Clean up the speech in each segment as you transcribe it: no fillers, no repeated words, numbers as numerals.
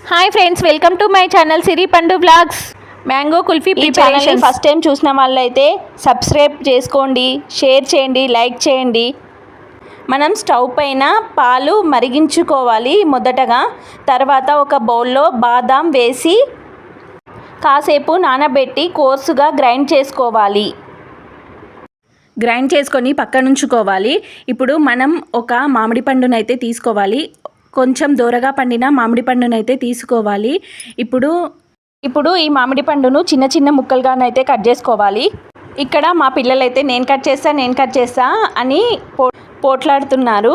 Hi friends, welcome to my channel Siri Pandu vlogs. Mango kulfi preparation first time చూసిన వాళ్ళైతే subscribe చేసుకోండి, share చేయండి, like చేయండి. మనం స్టవ్ పైన పాలు మరిగించుకోవాలి మొదటగా. తర్వాత ఒక బౌల్లో బాదాం వేసి కాసేపు నానబెట్టి కోర్సుగా గ్రైండ్ చేసుకోవాలి. గ్రైండ్ చేసుకొని పక్కనుంచుకోవాలి. ఇప్పుడు మనం ఒక మామిడి పండునైతే తీసుకోవాలి. కొంచెం దూరగా పండిన మామిడి పండునైతే తీసుకోవాలి. ఇప్పుడు ఈ మామిడి పండును చిన్న చిన్న ముక్కలుగానైతే కట్ చేసుకోవాలి. ఇక్కడ మా పిల్లలైతే నేను కట్ చేస్తా అని పోట్లాడుతున్నారు.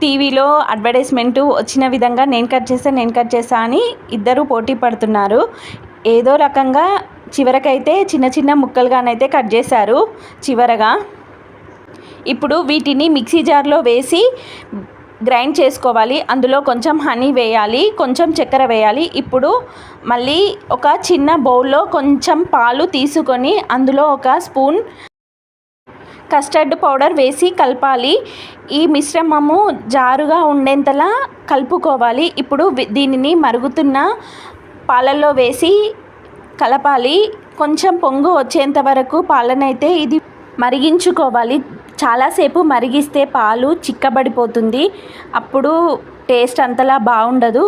టీవీలో అడ్వర్టైజ్మెంట్ వచ్చిన విధంగా నేను కట్ చేస్తా అని ఇద్దరు పోటీ పడుతున్నారు. ఏదో రకంగా చివరకైతే చిన్న చిన్న ముక్కలుగానైతే కట్ చేశారు చివరగా. ఇప్పుడు వీటిని మిక్సీ జార్లో వేసి గ్రైండ్ చేసుకోవాలి. అందులో కొంచెం హనీ వేయాలి, కొంచెం చక్కెర వేయాలి. ఇప్పుడు మళ్ళీ ఒక చిన్న బౌల్లో కొంచెం పాలు తీసుకొని అందులో ఒక స్పూన్ కస్టర్డ్ పౌడర్ వేసి కలపాలి. ఈ మిశ్రమము జారుగా ఉండేంతలా కలుపుకోవాలి. ఇప్పుడు దీనిని మరుగుతున్న పాలల్లో వేసి కలపాలి. కొంచెం పొంగు వచ్చేంత వరకు పాలనైతే ఇది మరిగించుకోవాలి. చాలాసేపు మరిగిస్తే పాలు చిక్కబడిపోతుంది, అప్పుడు టేస్ట్ అంతలా బాగుండదు.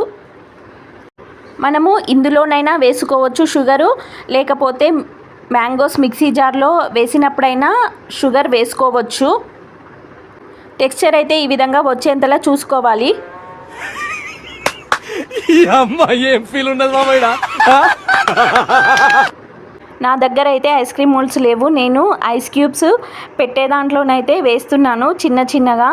మనము ఇందులోనైనా వేసుకోవచ్చు షుగరు, లేకపోతే మ్యాంగోస్ మిక్సీ జార్లో వేసినప్పుడైనా షుగర్ వేసుకోవచ్చు. టెక్స్చర్ అయితే ఈ విధంగా వచ్చేంతలా చూసుకోవాలి. నా దగ్గర అయితే ఐస్ క్రీమ్ మోల్డ్స్ లేవు. నేను ఐస్ క్యూబ్స్ పెట్టే దాంట్లోనైతే వేస్తున్నాను చిన్న చిన్నగా.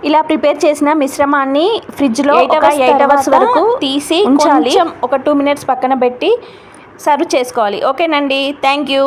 ఇలా ప్రిపేర్ చేసిన మిశ్రమాన్ని ఫ్రిడ్జ్లో 8 అవర్స్ వరకు తీసి ఉంచాలి. ఒక 2 minutes పక్కన పెట్టి సర్వ్ చేసుకోవాలి. ఓకేనండి, థ్యాంక్ యూ.